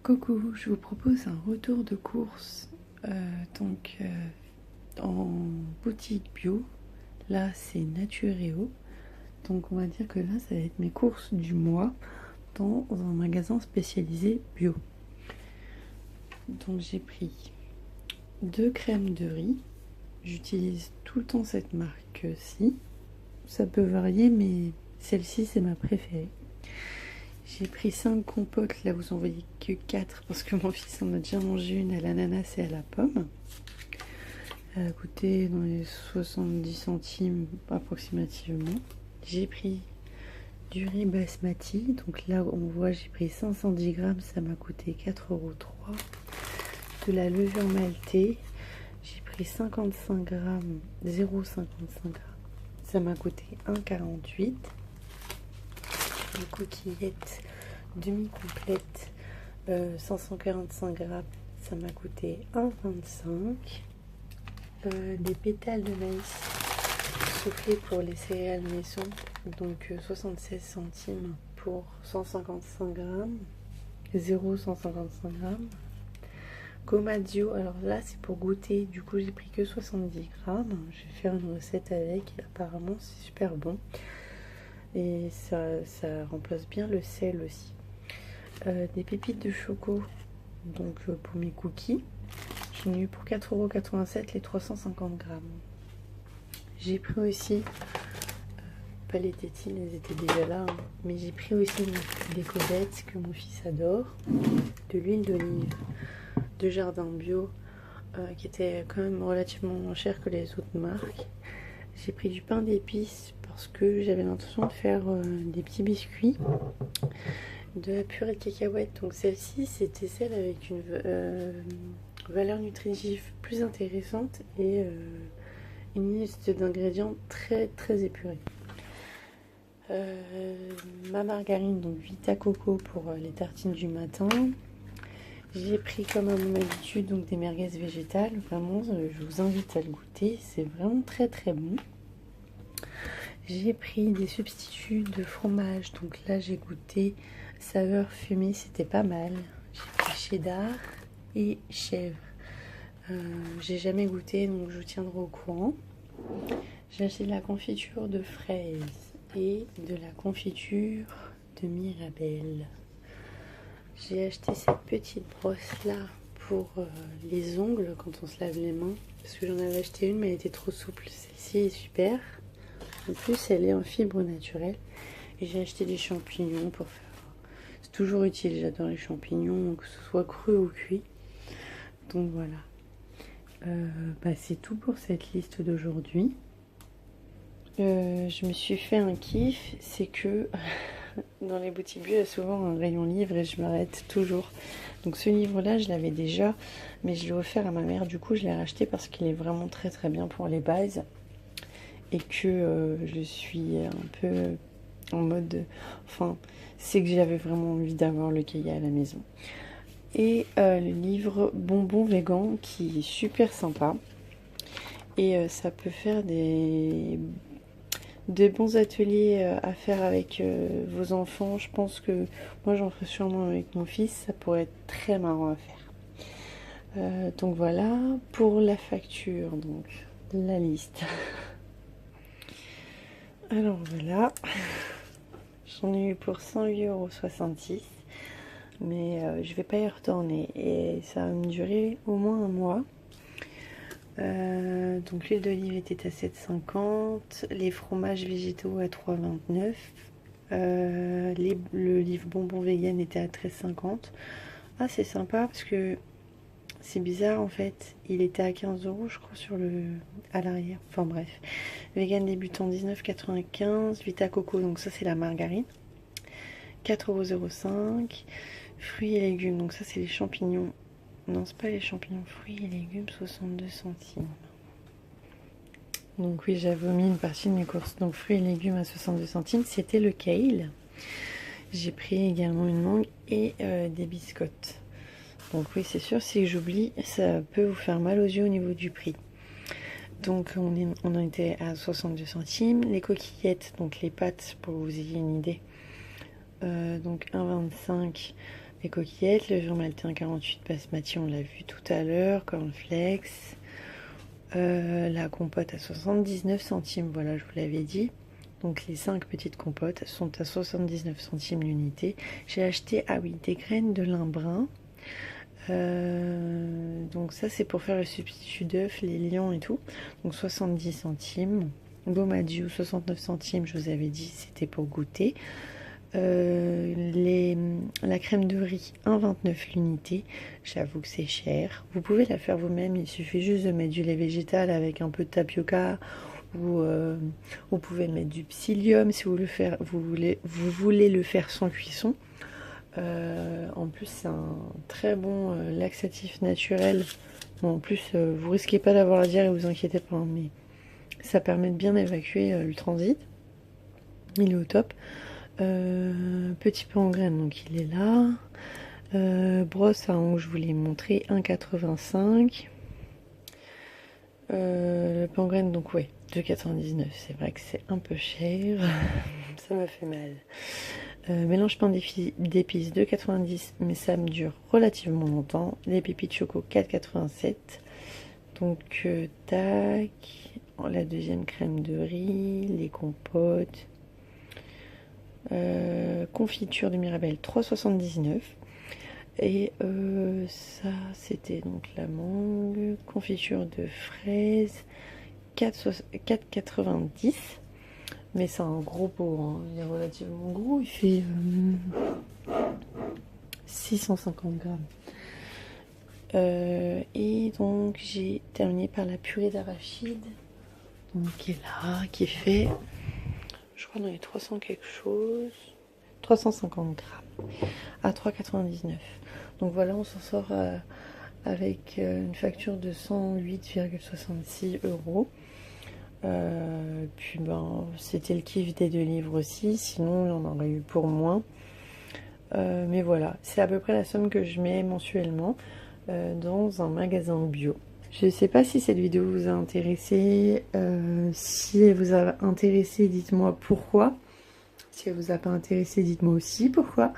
Coucou, je vous propose un retour de course en boutique bio. Là c'est Naturéo, donc on va dire que là ça va être mes courses du mois dans un magasin spécialisé bio. Donc j'ai pris 2 crèmes de riz, j'utilise tout le temps cette marque-ci, ça peut varier mais celle-ci c'est ma préférée. J'ai pris 5 compotes, là vous en voyez que 4 parce que mon fils en a déjà mangé une à l'ananas et à la pomme. Elle a coûté dans les 70 centimes approximativement. J'ai pris du riz basmati, donc là on voit j'ai pris 510 grammes, ça m'a coûté 4,03 €. De la levure maltée, j'ai pris 55 grammes, 0,55 g, ça m'a coûté 1,48 €. Les coquillettes demi-complètes, 545 grammes, ça m'a coûté 1,25 €. Des pétales de maïs soufflés pour les céréales maison, donc 76 centimes pour 155 grammes, 0,155 g. Comaggio, alors là c'est pour goûter, du coup j'ai pris que 70 grammes. Je vais faire une recette avec, apparemment c'est super bon. Et ça remplace bien le sel aussi. Des pépites de choco, donc pour mes cookies. J'en ai eu pour 4,87 € les 350 grammes. J'ai pris aussi, pas les tétines, elles étaient déjà là, hein, mais j'ai pris aussi des codettes que mon fils adore, de l'huile d'olive de Jardin Bio, qui était quand même relativement moins cher que les autres marques. J'ai pris du pain d'épices parce que j'avais l'intention de faire des petits biscuits, de la purée de cacahuètes. Donc celle-ci c'était celle avec une valeur nutritive plus intéressante et une liste d'ingrédients très très épurée. Ma margarine, donc Vita Coco pour les tartines du matin. J'ai pris comme à mon habitude donc des merguez végétales. Vraiment je vous invite à le goûter, c'est vraiment très très bon. J'ai pris des substituts de fromage, donc là j'ai goûté saveur fumée, c'était pas mal. J'ai pris cheddar et chèvre. J'ai jamais goûté, donc je vous tiendrai au courant. J'ai acheté de la confiture de fraises et de la confiture de mirabelle. J'ai acheté cette petite brosse là pour les ongles quand on se lave les mains, parce que j'en avais acheté une mais elle était trop souple. Celle-ci est super. En plus, elle est en fibre naturelle. Et j'ai acheté des champignons pour faire... C'est toujours utile, j'adore les champignons, que ce soit cru ou cuit. Donc voilà. C'est tout pour cette liste d'aujourd'hui. Je me suis fait un kiff, c'est que dans les boutiques bio, il y a souvent un rayon livre et je m'arrête toujours. Donc ce livre-là, je l'avais déjà, mais je l'ai offert à ma mère. Du coup, je l'ai racheté parce qu'il est vraiment très très bien pour les bases. Et que je suis un peu en mode... Enfin, c'est que j'avais vraiment envie d'avoir le cahier à la maison. Et le livre Bonbons Vegan qui est super sympa. Et ça peut faire des bons ateliers à faire avec vos enfants. Je pense que moi j'en ferai sûrement avec mon fils. Ça pourrait être très marrant à faire. Donc voilà, pour la facture, donc la liste. Alors voilà, j'en ai eu pour 108,66 €, mais je vais pas y retourner et ça va me durer au moins un mois. Donc l'huile d'olive était à 7,50 €, les fromages végétaux à 3,29 €, le livre bonbon vegan était à 13,50 €. Ah c'est sympa parce que c'est bizarre en fait, il était à 15 € je crois à l'arrière, enfin bref. Vegan débutant 19,95 €, Vita Coco, donc ça c'est la margarine, 4,05 €. Fruits et légumes, donc ça c'est les champignons, non c'est pas les champignons, fruits et légumes, 62 centimes. Donc oui, j'avais omis une partie de mes courses, donc fruits et légumes à 62 centimes, c'était le kale. J'ai pris également une mangue et des biscottes. Donc oui, c'est sûr, si j'oublie, ça peut vous faire mal aux yeux au niveau du prix. Donc on en était à 62 centimes. Les coquillettes, donc les pâtes, pour que vous ayez une idée, donc 1,25 € les coquillettes, le jour maltais 48 basmati, on l'a vu tout à l'heure, cornflakes, la compote à 79 centimes, voilà, je vous l'avais dit. Donc les 5 petites compotes sont à 79 centimes l'unité. J'ai acheté, ah oui, des graines de lin brun. Donc ça c'est pour faire le substitut d'œufs, les liants et tout. Donc 70 centimes. Baume-Adieu 69 centimes, je vous avais dit, c'était pour goûter. La crème de riz 1,29 l'unité, j'avoue que c'est cher. Vous pouvez la faire vous-même, il suffit juste de mettre du lait végétal avec un peu de tapioca, ou vous pouvez mettre du psyllium si vous voulez le faire sans cuisson. En plus c'est un très bon laxatif naturel. Bon, en plus vous risquez pas d'avoir la diarrhée, vous inquiétez pas, hein, mais ça permet de bien évacuer le transit. Il est au top. Petit peu en graines, donc il est là. Brosse à ongles, je vous l'ai montré, 1,85. Le pain en graines, donc ouais, 2,99. C'est vrai que c'est un peu cher. Ça m'a fait mal. Mélange pain d'épices 2,90, mais ça me dure relativement longtemps. Les pépites choco 4,87. Donc tac, la deuxième crème de riz, les compotes, confiture de Mirabelle 3,79. Et ça c'était donc la mangue, confiture de fraises 4,90. Mais c'est un gros pot, hein. Il est relativement gros, il fait 650 grammes. Et donc j'ai terminé par la purée d'arachide, donc qui est là, qui fait, je crois dans les 300 quelque chose, 350 grammes à 3,99. Donc voilà, on s'en sort avec une facture de 108,66 €. Puis ben c'était le kiff des 2 livres aussi, sinon il y en aurait eu pour moins. Mais voilà, c'est à peu près la somme que je mets mensuellement dans un magasin bio. Je ne sais pas si cette vidéo vous a intéressé. Si elle vous a intéressé, dites-moi pourquoi. Si elle vous a pas intéressé, dites-moi aussi pourquoi.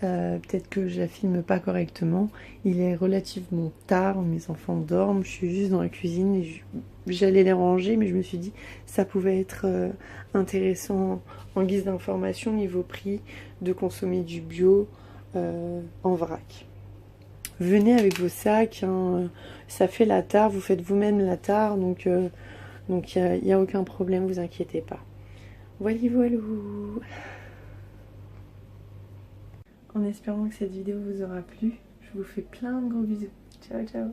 Peut-être que je la filme pas correctement. Il est relativement tard, mes enfants dorment, je suis juste dans la cuisine et j'allais les ranger, mais je me suis dit ça pouvait être intéressant en guise d'information niveau prix de consommer du bio en vrac. Venez avec vos sacs, hein, ça fait la tare, vous faites vous-même la tare, donc il n'y a aucun problème, vous inquiétez pas. Voilà, voilà. En espérant que cette vidéo vous aura plu, je vous fais plein de gros bisous. Ciao, ciao.